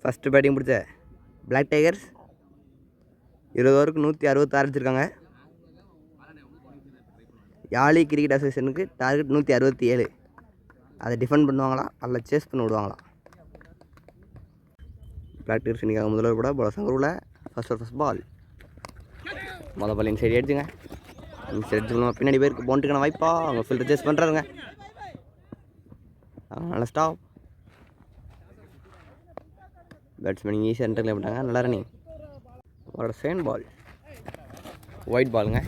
First batting பிடிச்ச black tigers 20 ஓவருக்கு 166 அடிச்சிருக்காங்க. யாழி கிரிக்கெட் அசோசியேஷனுக்கு டார்கெட் 167. அதை டிஃபெண்ட் பண்ணுவாங்களா அல்ல சேஸ் பண்ண விடுவாங்களா? பிளாக் டைகர்ஸ் இன்றைக்கி முதல்வர் கூட போல சங்கரூரில் ஃபஸ்ட் பால் பால் இன்சைடு எடுத்துங்க. இன்சைடு எடுத்து பின்னாடி பேருக்கு பவுண்டரிக்கான வாய்ப்பா அவங்க ஃபில்டர் சேஸ் பண்ணுறாருங்க. நல்லா ஸ்டாப். பேட்ஸ்மேன் ஈஸியாக சென்டரில் போட்டாங்க. நல்லா ரன்னிங். அவரோட செகண்ட் பால் ஒயிட் பாலுங்க.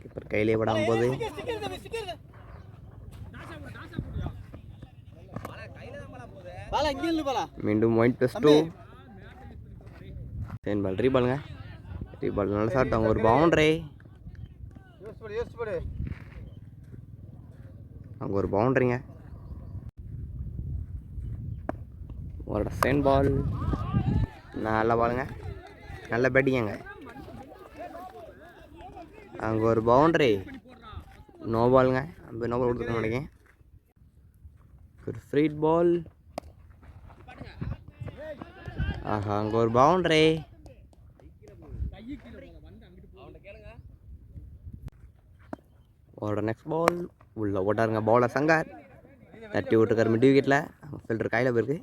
கீப்பர் கையிலே படாமல் போகுது. மீண்டும் ஒயிட் +2. Second ball ரீபாலுங்க. ரீபால் நல்லா ஷாட். அவங்க ஒரு பவுண்டரி. அவங்க ஒரு பவுண்டரிங்க. அவரோட செகண்ட் பால் நல்ல பாலுங்க. நல்ல பேட்டிங்க. அங்கே ஒரு பவுண்டரி. நோ பாலுங்க. அந்த நோ பால் கொடுத்துருக்க நினைக்கிறேன். ஒரு ஃப்ரீட் பால். ஆஹா அங்கே ஒரு பவுண்டரி. அவரோட நெக்ஸ்ட் பால் உள்ள ஓட்டாருங்க. பவுலர் சங்கர் தட்டி விட்டுருக்காரு மிட் விக்கெட்டில். ஃபில்டர் கையில் போயிருக்கு.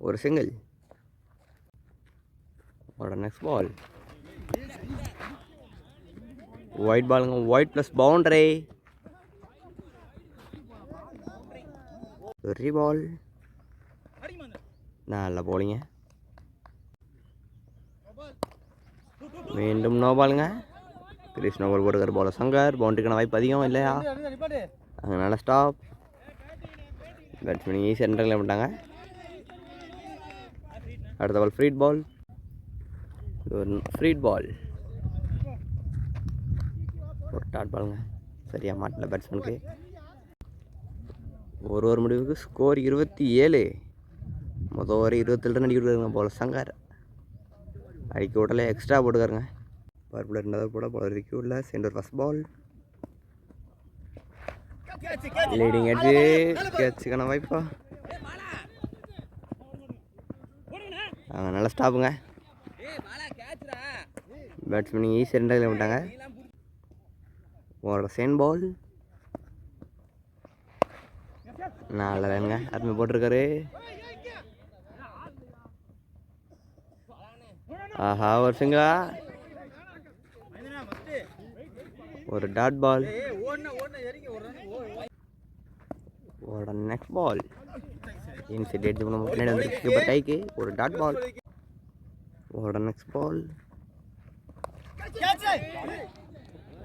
ஒரு சிங்கிள். அவரோட நெக்ஸ்ட் பால் ஒயிட் பாலுங்க. White plus boundary. ஒரு பால் நல்ல போலிங்க. மீண்டும் நோ பாலுங்க. கிருஷ்ண பால் போட்டுக்கிற பால் சங்கர். பவுண்டரிக்கான வாய்ப்பு அதிகம் இல்லையா? அங்கே நல்ல ஸ்டாப். பேட்ஸ்மேன் ஈஸியாக சென்டரில் பண்ணிட்டாங்க. அடுத்த பால் ஃப்ரீட் பால். ஒரு ஃப்ரீட் பால். ஒரு டாட் பாலுங்க. சரியாக மாட்டல பேட்ஸ்மேனுக்கு. ஒரு முடிவுக்கு ஸ்கோர் 27. மொதல் ஒரு 27 ரன் அடிக்க விட்டுருக்காங்க போல சங்கர். அடிக்க விடல எக்ஸ்ட்ரா போட்டுக்காருங்க. பர்பிள் 2வது போட போல விக்கெட்டில் centre first ball. Leading edge கேட்சுக்கான வாய்ப்பா. நல்லா ஸ்டாப்புங்க. பேட்ஸ்மேன் ஈஸியாக சென்டரில் விட்டாங்க. ஒரு செகண்ட் பால் நல்லதாங்க. அருமை போட்டிருக்காரு. ஆஹா ஒரு சிங்களா. ஒரு டாட் பால். ஒரு நெக்ஸ்ட் பால் இன்சைட் எடுத்து பின்னாடி வந்து கீப்பர் கைக்கு. ஒரு டாட் பால். ஒரு நெக்ஸ்ட் பால்.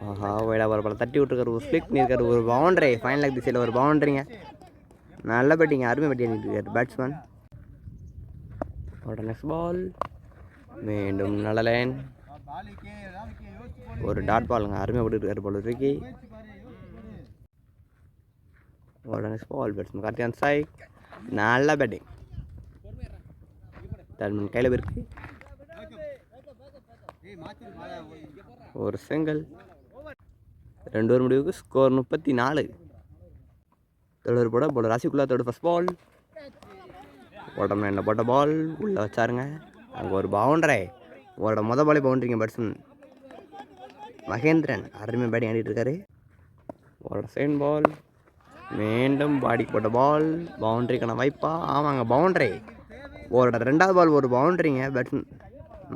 ஆஹா வைடா பால் தட்டி விட்டுருக்காரு. ஒரு ஸ்லிக் பண்ணியிருக்காரு. ஒரு பவுண்டரி. ஃபைனல் லெக் திசையில் ஒரு பவுண்டரிங்க. நல்ல பேட்டிங்க. அருமை பேட்டிங் பண்ணிட்டு பேட்ஸ்மேன். ஒரு நெக்ஸ்ட் பால் மீண்டும் நல்ல லைன். ஒரு டாட் பாலுங்க. அருமை போட்டுருக்காரு பால் தூக்கி. ஒரு நெக்ஸ்ட் பால் பேட்ஸ்மேன் கார்த்தியான் சாய். நல்ல பேட்டிங். பேட்ஸ்மேன் கையில் போயிருக்கு. ஒரு சிங்கிள். 2 ஓவர் முடிவுக்கு ஸ்கோர் 34. தேர்ட் போட போல ராசிக்குள்ளா. தேர்ட் ஃபஸ்ட் பால் உடம்புல என்ன போட்ட பால் உள்ளே வச்சாருங்க. அங்கே ஒரு பவுண்டரி. உங்களோட மொதல் பாலே பவுண்டரிங்க. பேட்ஸ்மேன் மகேந்திரன் அருமை பேட்டிங் ஆடிட்டு இருக்காரு. உங்களோட செகண்ட் பால் மீண்டும் பாடிக்கு போட்ட பால். பவுண்டரிக்கான வாய்ப்பா. ஆமாங்க பவுண்டரி. உங்களோட 2வது பால் ஒரு பவுண்டரிங்க. பேட்ஸ்மேன்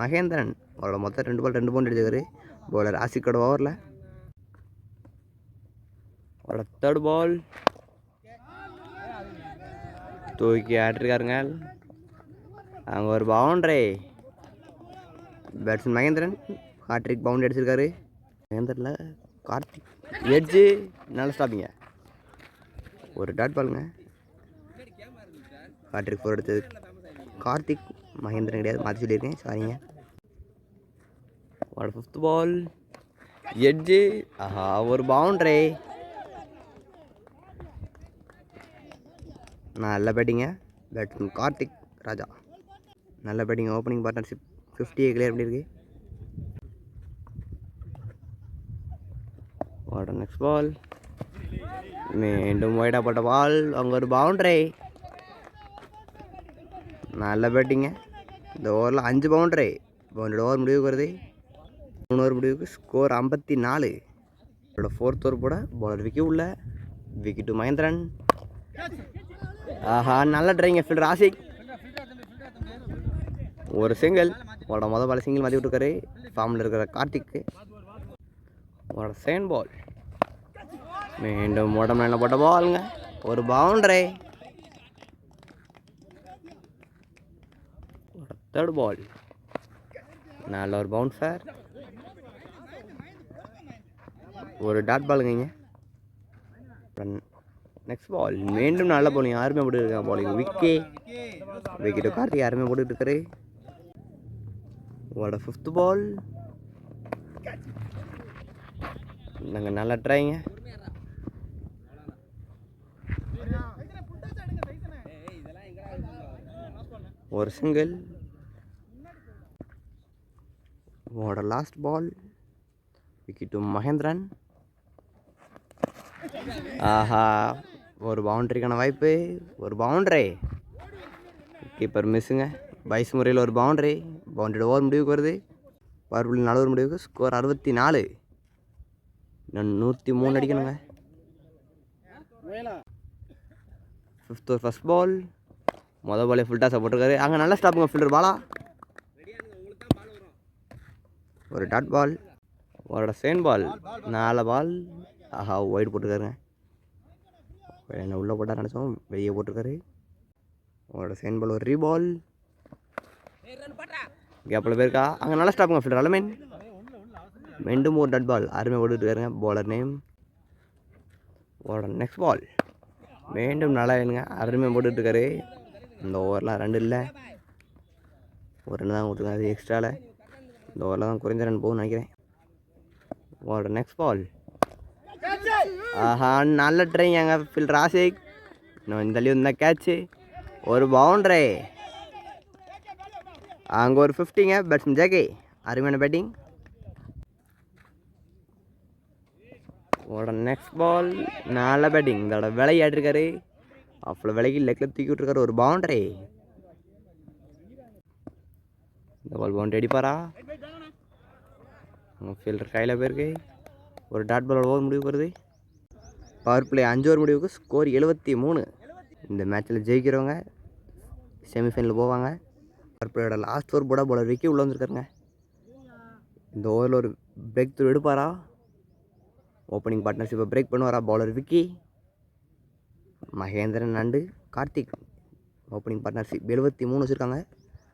மகேந்திரன் அவரோட மொத்தம் 2 பால் 2 பவுண்டரி அடிச்சிருக்காரு. பவுலர் ஆசிக்கோட ஓவரில். அவரோட தேர்ட் பால் தூக்கி ஆட்டிருக்காருங்க. அங்கே ஒரு boundary. Batsman Mahendran hat trick boundary அடிச்சிருக்காரு. மகேந்திரனில் கார்த்திக் எட்ஜு நல்ல ஸ்டாப்பிங்க. ஒரு டாட் பாலுங்க. ஹாட்ரிக் 4 எடுத்தது கார்த்திக். மகேந்திரன் கிடையாது, மாற்றி சொல்லியிருக்கேன், சாரிங்க. ஒரு 5th பால் எட்ஜு. ஆஹா ஒரு பவுண்டரி. நல்ல பேட்டிங்க. பேட்ஸ்மேன் கார்த்திக் ராஜா நல்ல பேட்டிங். ஓப்பனிங் பார்ட்னர்ஷிப் 50 கிளியர் பண்ணியிருக்கு. ஒரு நெக்ஸ்ட் பால் மீண்டும் ஒயிடாக போட்ட பால். அங்கே ஒரு பவுண்டரி. நல்ல பேட்டிங்க. இந்த ஓவரில் 5 பவுண்டரி. பவுண்டரி ஓவர் முடிவுக்கு வருது. 3 ஓவர் முடிவுக்கு ஸ்கோர் 54. இதோட 4th ஓவர் போட பவுலர் விக்கி உள்ள விக்கெட்டு மகேந்திரன். ஆஹா, நல்ல ட்ரைங்க ஃபீல்டர் ஆசிக். ஒரு சிங்கிள். உங்களோட மொதல் பால் சிங்கிள் மாற்றி விட்டுருக்காரு ஃபார்மில் இருக்கிற கார்த்திக்கு. உங்களோட செகண்ட் பால் மீண்டும் உடம்பு என்ன போட்ட பாலுங்க. ஒரு பவுண்டரி. தேர்ட் பால் நல்ல ஒரு பவுன்சர். ஒரு டாட் பாலுங்க. நெக்ஸ்ட் பால் மீண்டும் நல்ல போலிங். யாருமே போட்டு இருக்காங்க பாலிங். விக்கெட்டு கார்த்திக் யாருமே போட்டுட்டு இருக்காரு. உங்களோட 5th பால் நாங்கள் நல்லா ட்ரைங்க. ஒரு சிங்கிள். உங்களோட லாஸ்ட் பால் விக்கெட்டு மகேந்திரன். ஆஹா, ஒரு பவுண்டரிக்கான வாய்ப்பு. ஒரு பவுண்டரி. கீப்பர் மிஸ்ஸுங்க. பைஸ் முறையில் ஒரு பவுண்டரி. பவுண்டரி ஓவர் முடிவுக்கு வருது. பவர் 4 ஓவர் முடிவுக்கு ஸ்கோர் 64. இன்னும் 103 அடிக்கணுங்க. 5th ஓவர் ஃபர்ஸ்ட் பால். மொதல் பாலே ஃபுல் டாஸாக போட்டிருக்காரு. அங்கே நல்லா ஸ்டாப்புங்க ஃபீல்டர் பாலா. ஒரு டாட் பால். அவரோட செகண்ட் பால் 4 பால். ஆஹா, ஒயிட் போட்டிருக்காருங்க. என்ன உள்ளே போட்டார் நினச்சோம், வெளியே போட்டிருக்காரு. அவரோட செகண்ட் பால் ஒரு ரீபால். கேப்பில் போயிருக்கா. அங்கே நல்லா ஸ்டாப்புங்க ஃபீல்டர் அலமேன். மீண்டும் ஒரு டாட் பால். அருமையாக போட்டுட்டு இருக்காருங்க பாலர் நேம். அவரோட நெக்ஸ்ட் பால் மீண்டும் நல்லா வேணுங்க. அருமையாக போட்டுட்டு இருக்காரு. இந்த ஓவரில் 2 இல்லை, ஒரு 2 தான் கொடுத்துருக்காரு எக்ஸ்ட்ராவில். இந்த ஓவரில் தான் குறைஞ்ச ரன் போகும்னு நினைக்கிறேன். அவரோட நெக்ஸ்ட் பால். ஆஹா, நல்ல ட்ரைங்க ஃபீல்டர் ஆசிக். இன்னும் இந்த தள்ளி வந்தால் கேட்சு. ஒரு பவுண்டரி. அங்கே ஒரு 50ங்க. பேட்ஸ்மேன் ஜேகே அருமையான பேட்டிங். அவரோட நெக்ஸ்ட் பால் நல்ல பேட்டிங். இதோட விளையாடிருக்காரு. அவ்வளோ விலைக்கு லெக்கில் தூக்கி விட்டுருக்காரு. ஒரு பவுண்டரி. இந்த பால் பவுண்டரி அடிப்பாரா? ஃபீல்டர் கையில் போயிருக்கு. ஒரு டாட் பாலோட ஓவர் முடிவுக்கு வருது. பவர் பிளே 5 ஓவர் முடிவுக்கு ஸ்கோர் 73. இந்த மேட்ச்சில் ஜெயிக்கிறவங்க செமிஃபைனல் போவாங்க. பவர் பிளேயோட லாஸ்ட் ஓவர் போட பவுலர் விக்கி உள்ளே வந்துருக்காருங்க. இந்த ஓவரில் ஒரு பிரேக் த்ரூ எடுப்பாரா? ஓப்பனிங் பார்ட்னர்ஷிப்பை பிரேக் பண்ணுவாரா bowler Vicky? Mahendran and Karthik opening partnership 73 வச்சுருக்காங்க.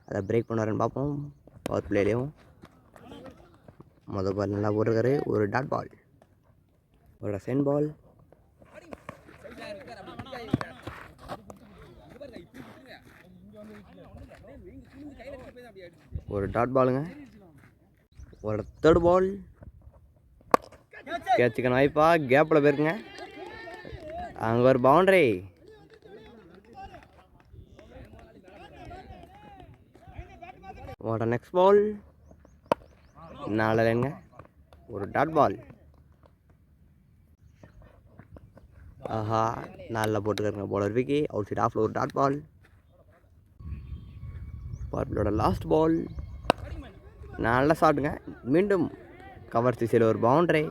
அதை பிரேக் பண்ணுவாருன்னு பார்ப்போம். பவர் பிளேலேயும் மொதல் பால் நல்லா போட்டிருக்காரு. ஒரு டாட் பால். ஒரு செகண்ட் பால். ஒரு டாட் பாலுங்க. ஒரு தேர்ட் பால். கேட்சுக்கான வாய்ப்பா? கேப்பில் போயிருக்குங்க. அங்கே ஒரு பவுண்டரி. நெக்ஸ்ட் பால் 4 லைனுங்க. ஒரு டாட் பால். ஆஹா, நல்லா போட்டுருக்காருங்க பவுலர் விக்கி. அவுட் சைட் ஆஃபில் ஒரு டாட் பால். பவர்பிளோட லாஸ்ட் பால் நல்லா ஷாட்டுங்க. மீண்டும் கவர் திசையில் ஒரு பவுண்டரி.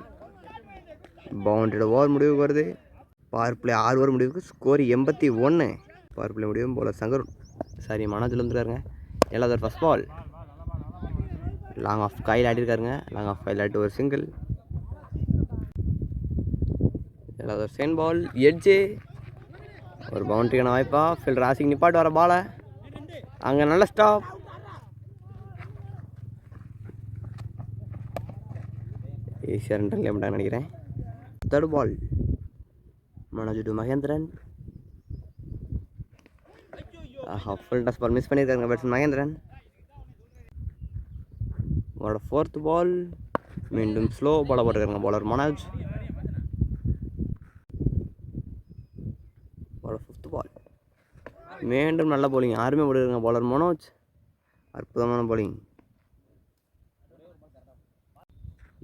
பவுண்டரியோட ஓவர் முடிவுக்கு வருது. பவர் பிளே 6 ஓவர் முடிவுக்கு ஸ்கோர் 81. பவர் பிளே முடிவும் பவுலர் சங்கர் மனோஜில் வந்துருக்காருங்க. 7வது ஃபர்ஸ்ட் பால். லாங் ஆஃப் கையில் ஆடிருக்காருங்க. லாங் ஆஃப் கையில் ஆடிட்டு ஒரு சிங்கிள். 7வது செகண்ட் பால் எட்ஜு. ஒரு பவுண்டரிக்கான வாய்ப்பா? ஃபீல்டர் ஆசிக் நிப்பாட்டு வர பாலை. அங்கே நல்ல ஸ்டாப். ஈஸியாக 2 ரன் லேட்டாக நினைக்கிறேன். Third ball Manoj to Mahendran. ஆஹா, ஃபுல் டஸ் பால் மிஸ் பண்ணியிருக்காருங்க பேட்ஸ்மேன் மகேந்திரன். அவரோட 4th பால் மீண்டும் ஸ்லோ பாலாக போட்டுருக்காருங்க பவுலர் மனோஜ். அவரோட 5th பால் மீண்டும் நல்ல பவுலிங். யாருமே போட்டுருக்காங்க பவுலர் மனோஜ். அற்புதமான பவுலிங்.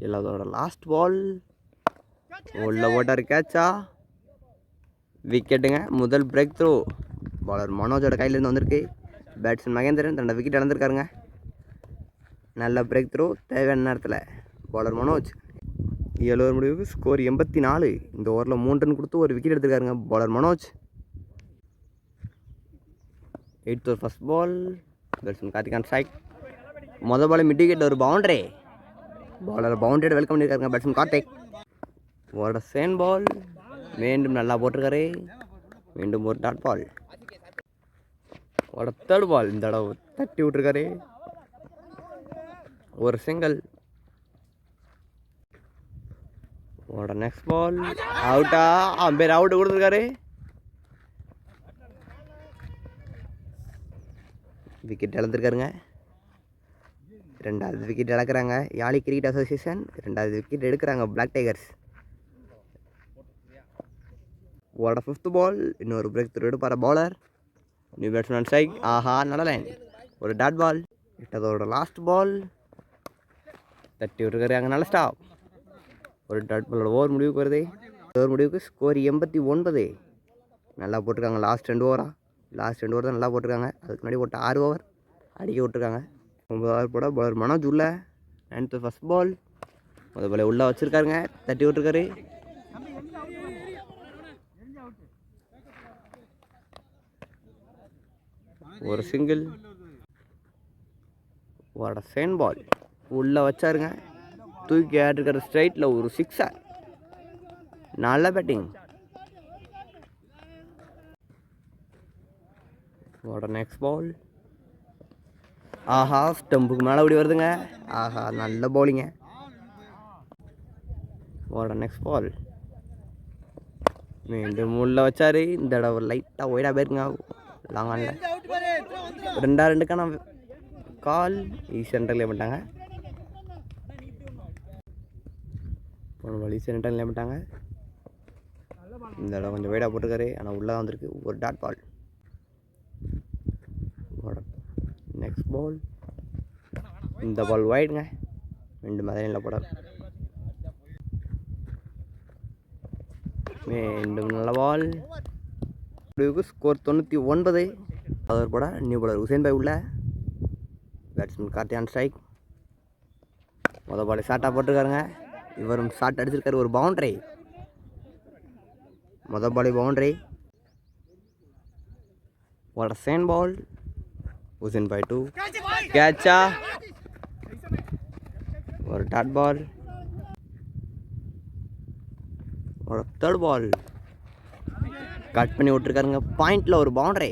7வதோட லாஸ்ட் பால் உள்ள போட்டார். கேட்சா? விக்கெட்டுங்க. முதல் பிரேக் த்ரூ பவுலர் மனோஜோட கையிலேருந்து வந்திருக்கு. பேட்ஸ்மேன் மகேந்திரன் 2 விக்கெட் இழந்திருக்காருங்க. நல்ல பிரேக் த்ரோ தேவையான நேரத்தில். பவுலர் மனோஜ் 7 ஓவர் முடிவுக்கு ஸ்கோர் 84. இந்த ஓவரில் 3 ரன் கொடுத்து ஒரு விக்கெட் எடுத்திருக்காருங்க bowler Manoj. 8th over first ball. Batsman Karthik on strike. மொதல் பால் மிட் விக்கெட் ஒரு பவுண்டரி. பவுலர் பவுண்டரியோட வெல்கம் பண்ணியிருக்காருங்க பேட்ஸ்மேன் கார்த்திக். ஓட சேன் பால் மீண்டும் நல்லா போட்டிருக்காரு. மீண்டும் ஒரு டாட் பால். ஓட தேர்ட் பால் இந்த தடவை தட்டி விட்டுருக்காரு. ஒரு சிங்கிள். ஓட நெக்ஸ்ட் பால் அவுட்டா. அம்பேர் அவுட் கொடுத்துருக்காரு. விக்கெட் இழந்திருக்காருங்க. 2வது விக்கெட் இழக்கிறாங்க யாழி கிரிக்கெட் அசோசியேஷன். 2வது விக்கெட் எடுக்கிறாங்க பிளாக் டைகர்ஸ். ஓட 5th பால். இன்னொரு பிரேக் த்ரூ எடுப்பார் பவுலர். New batsman strike. ஆஹா நல்ல லைன். ஒரு டாட் பால். 8வது லாஸ்ட் பால் தட்டி விட்டுருக்காரு. அங்கே நல்ல ஸ்டாப். ஒரு டாட் பாலோட ஓவர் முடிவுக்கு வருது. ஓவர் முடிவுக்கு ஸ்கோர் 89. நல்லா போட்டிருக்காங்க லாஸ்ட் 2 ஓவராக. லாஸ்ட் 2 ஓவர் தான் நல்லா போட்டிருக்காங்க. அதுக்கு முன்னாடி போட்ட 6 ஓவர் அடிக்க விட்டுருக்காங்க. 9 ஓவர் போட பவுலர் மனோஜ் உள்ள. 9th first ball. முதல் பால் உள்ளே வச்சுருக்காருங்க. தட்டி விட்டுருக்காரு. ஒரு சிங்கிள். ஓட சேன் பால் உள்ளே வச்சாருங்க. தூக்கி ஆட்டிருக்கிற ஸ்ட்ரைட்டில் ஒரு 6. நல்ல பேட்டிங். ஓட நெக்ஸ்ட் பால். ஆஹா ஸ்டம்புக்கு மேலே ஓடி வருதுங்க. ஆஹா நல்ல பவுலிங்க. ஓட நெக்ஸ்ட் பால் மீண்டும் உள்ளே வச்சார். இந்த தடவை லைட்டாக ஒயிடாக போயிருங்க லாங் ஆனில். 2-2க்கான கால் சென்டரில் பண்ணிட்டாங்க. போன பால் சென்டரில் பண்ணிட்டாங்க. இந்த தடவை கொஞ்சம் ஒயிடாக போட்டிருக்காரு. ஆனால் உள்ளே தான் வந்திருக்கு. ஒரு டாட் பால். நெக்ஸ்ட் பால். இந்த பால் ஒயிடுங்க. மீண்டும் மதுரையில் போட. மீண்டும் நல்ல பால். ஸ்கோர் 99. அவர் போட நியூ பாலர் உசேன் பாய் உள்ள. Batsman Karthik on strike. முதல் பால் ஷார்ட்டாக போட்டிருக்காருங்க. இவரும் ஷார்ட் அடிச்சிருக்காரு. ஒரு பவுண்டரி. முதல் பால் பவுண்டரி. ஓட சேன் பால். உசேன் பாய் 2 கேட்சா. ஒரு டாட் பால். ஒரு தேர்ட் பால் கட் பண்ணி விட்டுருக்காருங்க. பாயிண்டில் ஒரு பவுண்டரி.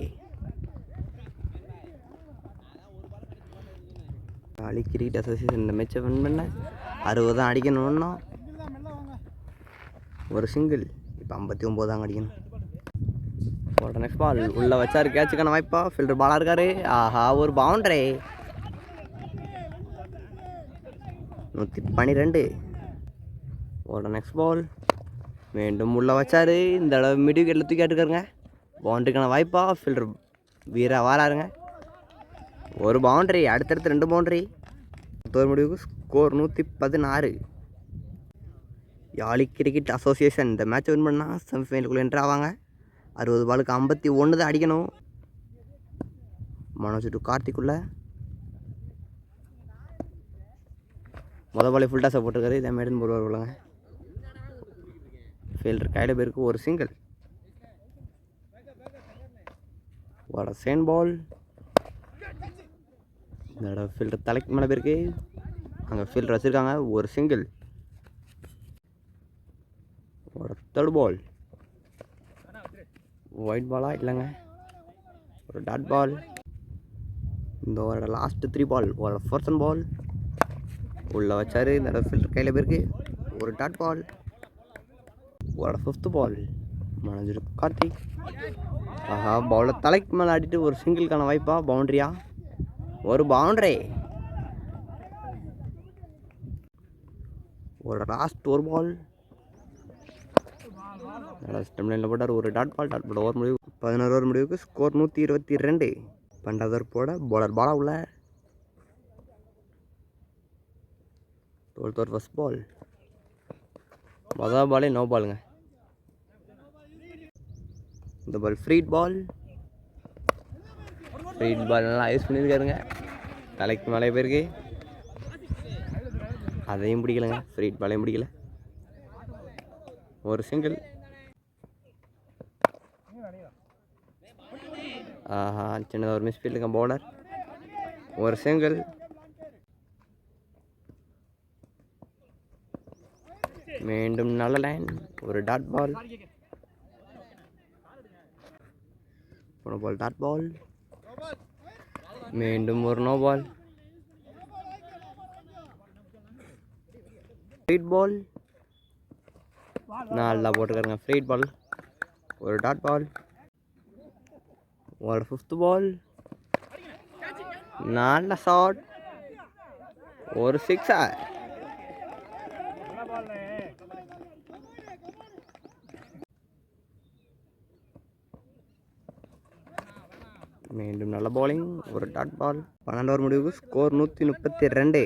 யாழி கிரிக்கெட் அசோசியேஷன் இந்த மேட்சை வின் பண்ண 60 தான் அடிக்கணும்னா. ஒரு சிங்கிள். இப்போ 59 தாங்க அடிக்கணும். ஓட நெக்ஸ்ட் பால் உள்ளே வச்சார். கேட்சுக்கான வாய்ப்பா. ஃபீல்டர் பாலாக இருக்காரு. ஆஹா ஒரு பவுண்டரி. 112. ஓட நெக்ஸ்ட் பால் மீண்டும் உள்ளே வச்சார். இந்த தடவை மிட் விக்கெட்டில் தூக்கி ஆட்டுருக்காருங்க. பவுண்டரிக்கான வாய்ப்பா. ஃபீல்டர் வீரா வாராருங்க. ஒரு பவுண்டரி. அடுத்தடுத்து 2 பவுண்டரி. 10 முடிவுக்கு ஸ்கோர் 116. யாழி கிரிக்கெட் அசோசியேஷன் இந்த மேட்சை வின் பண்ணால் செமிஃபைனலுக்குள்ளே என்ட்ரு ஆவாங்க. 60 பாலுக்கு 51 தான் அடிக்கணும். மனோஜ் டு கார்த்திக்குள்ள. முதல் பாலே ஃபுல் டாஸை போட்டிருக்காரு. இதை மேடன் போடுவார் போலங்க. ஃபீல்டர் கையில் போயிருக்கு. ஒரு சிங்கிள். ஓட சேன் பால். இந்த தடவை ஃபீல்டர் தலைக்கு மேலே போயிருக்கு. அங்கே ஃபீல்டர் வச்சுருக்காங்க. ஒரு சிங்கிள். ஓட தேர்ட் பால். ஒயிட் பாலா இல்லைங்க. ஒரு டாட் பால். இந்த ஓவரோட லாஸ்ட் 3 பால். ஓட ஃபோர்த் பால் உள்ளே வச்சார். இந்த தடவை ஃபீல்டர் கையில் போயிருக்கு. ஒரு டாட் பால். ஓட 5th பால். மனோஜ் கார்த்திக். ஆஹா பவுலர் தலைக்கு மேலே ஆடிட்டு ஒரு சிங்கிள்கான வாய்ப்பா. பவுண்ட்ரியா. ஒரு பவுண்டரி. ஒரு லாஸ்ட் ஒரு பால். ஸ்டெம் லைனில் போட்டார். ஒரு dot ball. Dot ball over முடிவு. 11 ஓவர் முடிவுக்கு ஸ்கோர் 122. 12வது ஓவர் போட பவுலர் பாலா உள்ள. 12th ஓவர் ஃபர்ஸ்ட் பால். மொதல் பாலே நோ பாலுங்க. இந்த பால் ஃப்ரீ பால். ஃப்ரீட் பால் நல்லா யூஸ் பண்ணியிருக்காருங்க. தலைக்கு மேலே போயிருக்கு. அதையும் பிடிக்கலைங்க. ஃப்ரீட் பாலையும் பிடிக்கல. ஒரு சிங்கிள். ஆஹா, சின்னதாக ஒரு மிஸ்ஃபீல்ட் இருக்க பவுலர். ஒரு சிங்கிள். மீண்டும் நல்ல லைன். ஒரு டாட் பால். போன பால் டாட் பால். மீண்டும் ஒரு நோ பால். ஃப்ரீட் பால். நல்லா போட்டுருக்காருங்க. ஃப்ரீட் பால். ஒரு டாட் பால். ஒரு 5th பால். நல்ல ஷாட். ஒரு சிக்ஸர். மீண்டும் நல்ல பவுலிங். ஒரு டாட் பால். 12 ஓவர் முடிவுக்கு ஸ்கோர் 132.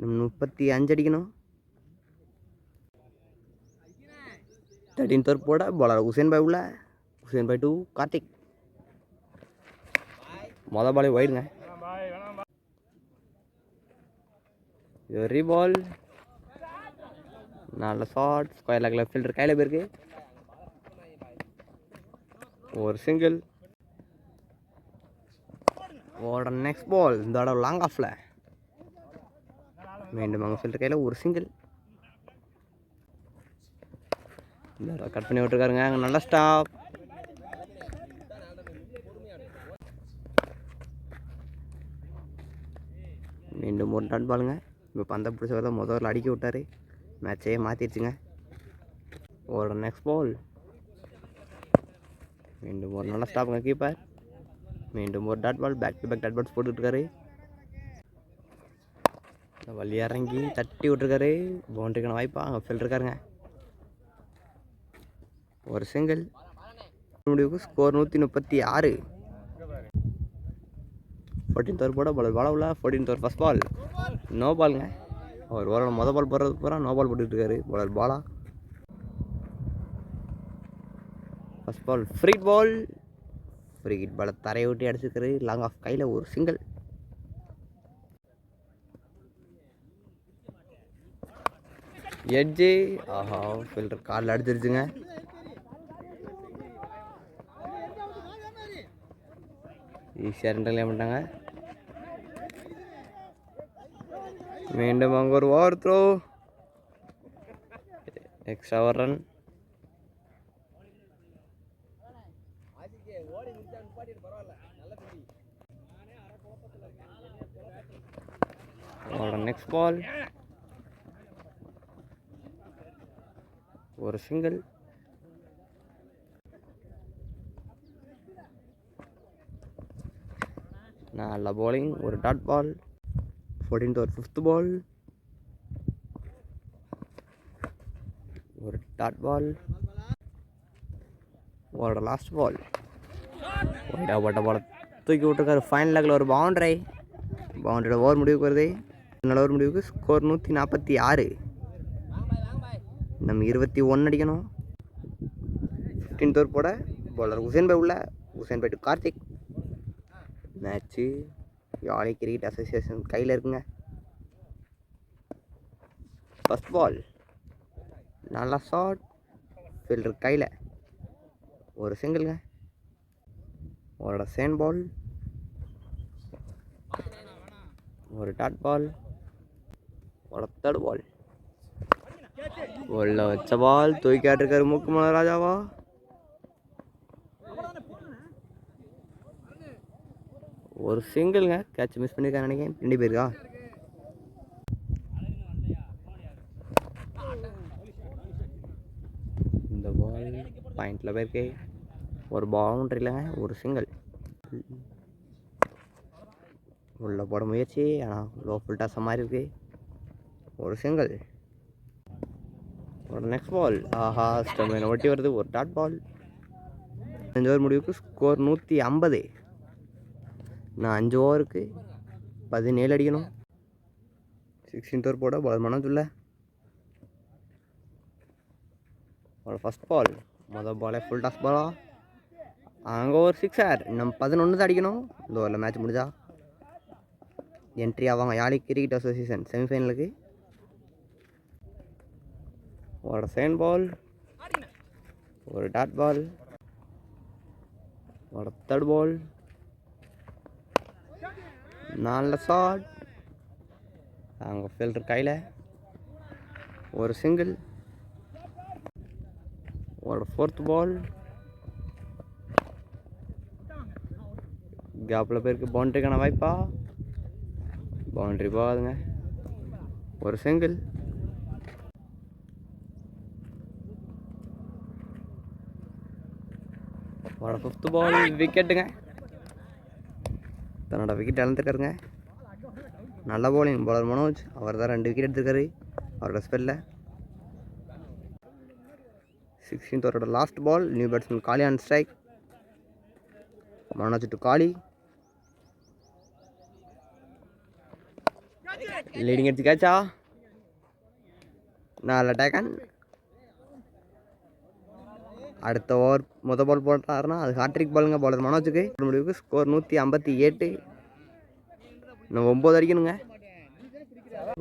35 அடிக்கணும். 13th ஓவர் போட பாலர் உசேன் பாய் உள்ள. உசேன் பாய் டு கார்த்திக். மொதல் பாலே வைடுங்க. ரீபால். நல்ல ஷாட். ஸ்கொயர் லெக்கில் ஃபீல்டர் கையில் போயிருக்கு. ஒரு சிங்கிள். ஓட நெக்ஸ்ட் பால். இந்த தடவை லாங் ஆஃபில். மீண்டும் அவங்க ஃபீல்டர் கையில் ஒரு சிங்கிள். இந்த தடவை கட் பண்ணி விட்டுருக்காருங்க. அங்கே நல்ல ஸ்டாப். மீண்டும் ஒரு டாட் பாலுங்க. இப்போ பந்தை பிடிச்சவரை முதல்ல அடிக்க விட்டார். மேட்சையே மாற்றிடுச்சுங்க. ஒரு நெக்ஸ்ட் பால். மீண்டும் ஒரு நல்ல ஸ்டாப்புங்க கீப்பர். மீண்டும் ஒரு dot ball. Back to back dot balls போட்டுருக்காரு. வழி இறங்கி தட்டி விட்டுருக்காரு. பவுண்டரிக்கான வாய்ப்பா அங்கே ஃபீல்டர் இருக்காருங்க. ஒரு சிங்கிள். முடிவுக்கு ஸ்கோர் 136. 14th ஓவர் போட பால் பால் உள்ள. 14th ஓவர் ஃபர்ஸ்ட் பால். நோ பாலுங்க. அவர் ஓவரோட மொதல் பால் போடுறது பூரா நோ பால் போட்டுட்டு இருக்காரு. பாலர் பாலா. ஃபர்ஸ்ட் பால் ஃப்ரீட் பால். ஃப்ரீட் பாலை தரையை விட்டு அடிச்சிருக்காரு. லாங் ஆஃப் கையில் ஒரு சிங்கிள். எட்ஜு. ஆஹா, ஃபீல்டர் காலில் அடிச்சிருச்சுங்க. ஈஸியாக 2 ரன் பண்ணிட்டாங்க. மீண்டும் அங்கே ஒரு ஓவர் த்ரோ. எக்ஸ்ட்ரா ஒரு ரன். Next ball. ஒரு சிங்கிள். நல்ல bowling. ஒரு டாட் பால். 14th ஓவர் 5th பால். ஒரு டாட் பால். ஒரு லாஸ்ட் பால். ஒயிட்டாக பால் தூக்கி விட்டுருக்காரு. ஃபைனல் லெக்கில் ஒரு பவுண்டரி. பவுண்டரியோட ஓவர் முடிவுக்கு வருது. நல்ல ஓவர் முடிவுக்கு ஸ்கோர் 146. நம்ம 21 அடிக்கணும். 15th ஓவர் போட பாலர் உசேன் பாய் உள்ள. உசேன் பாய் to Karthik. Match Yazhi cricket association கையில் இருக்குங்க. First ball. நல்லா ஷாட். ஃபீல்டர் கையில் ஒரு சிங்கிள்ங்க. ஒரு சேன் பால். ஒரு டாட் பால். ஒரு தேர்ட் பால். உள்ள வச்ச பால் தூக்கியாட்டிருக்காரு மூக்குமலை ராஜாவா. ஒரு சிங்கிள்ங்க. கேட்ச் மிஸ் பண்ணியிருக்காரு நினைக்கிறேன். 2 பேருக்கா. இந்த பால் பாயிண்டில் போயிருக்கு. ஒரு பவுண்டரியிலங்க. ஒரு சிங்கிள். உள்ள போட முயற்சி. ஆனால் லோ ஃபுல் டாஸ் மாதிரி இருக்கு. ஒரு சிங்கிள். ஒரு நெக்ஸ்ட் பால். ஆஹா, ஸ்டம்பில் ஒட்டி வருது. ஒரு டாட் பால். 5 ஓவர் முடிவுக்கு ஸ்கோர் 150. நான் 5 ஓவருக்கு 17 அடிக்கணும். 16th ஓவர் போட பால் மனதுள்ள. ஒரு ஃபர்ஸ்ட் பால். மொதல் பாலே ஃபுல் டாஸ் பாலா. அங்கே ஒரு 6 இன்னும் 11 தான் அடிக்கணும். இந்த ஓவரில் மேட்ச் முடிஞ்சா என்ட்ரி ஆவாங்க யாழி கிரிக்கெட் அசோசியேஷன் செமிஃபைனலுக்கு. ஒரு செகண்ட் பால், ஒரு டாட் பால், ஒரு தேர்ட் பால், நல்ல ஷாட். அங்கே ஃபீல்டர் கையில் ஒரு சிங்கிள், ஒரு ஃபோர்த் பால், கேப்பில் பேருக்கு பவுண்ட்ரிக்கான வாய்ப்பா, பவுண்ட்ரி போகாதுங்க. ஒரு சிங்கிள், ஒரு ஃபிஃப்த் பால், விக்கெட்டுங்க. தன்னோட விக்கெட் இழந்துருக்காருங்க. நல்ல பவுலிங் பவுலர் மனோஜ், அவர் தான் 2 விக்கெட் எடுத்துருக்காரு அவரோட ஸ்பெல்லில். 16th ஓவரோட last ball, new batsman Kali on strike. Manoj to Kali, leading எடுத்து கேட்சா, நல்ல டேக்கன். அடுத்த ஓவர் பால் போட்டாருன்னா அது ஹாட்ரிக் பாலுங்க பவுலர் மனோஜுக்கு. முடிவுக்கு ஸ்கோர் 158. இன்னும் 9 அடிக்கணுங்க.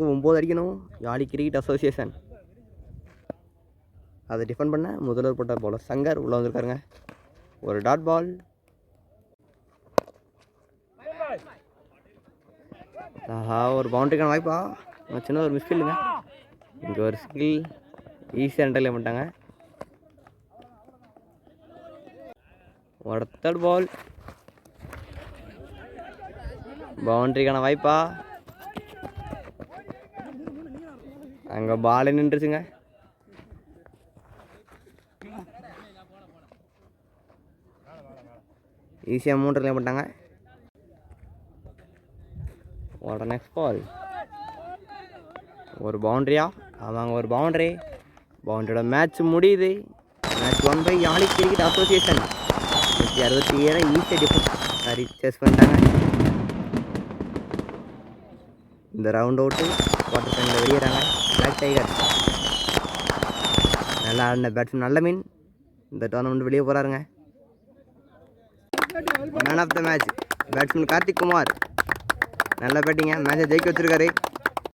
9 அடிக்கணும். யாழி கிரிக்கெட் அசோசியேஷன் அதை டிஃபெண்ட் பண்ண முதல்வர் போட்ட பவுலர் சங்கர் உள்ளே வந்திருக்காருங்க. ஒரு டாட் பால், ஒரு பவுண்டரிக்கான வாய்ப்பா, சின்ன ஒரு மிஸ்ஃபீல்டுங்க. இங்கே ஒரு ஸ்கில் ஈஸியாக என்டர்லைன் பண்ணிட்டாங்க. ஒரு தேர்ட் பால், பவுண்டரிக்கான வாய்ப்பா, அங்கே பால் நின்றுச்சுங்க. ஈஸியாக 3 ரன் பண்ணிட்டாங்க. ஒரு நெக்ஸ்ட் பால், ஒரு பவுண்ட்ரியா, ஆமாங்க ஒரு பவுண்டரியோட மேட்ச் முடியுது. Match 1 by Yazhi cricket association. 167 ஈஸியாக டிஃபென்ஸ் சேஸ் பண்ணிட்டாங்க. இந்த ரவுண்ட் அவுட்டு குவார்டர் ஃபைனலில் வெளியேறாங்க பிளாக் டைகர். நல்லா ஆடின பேட்ஸ்மேன் நல்ல மீன் இந்த டோர்னமெண்ட் வெளியே போகிறாருங்க. Man of the match batsman Karthik Kumar, நல்ல பேட்டிங்க, மேட்சை ஜெயிக்க வச்சுருக்காரு.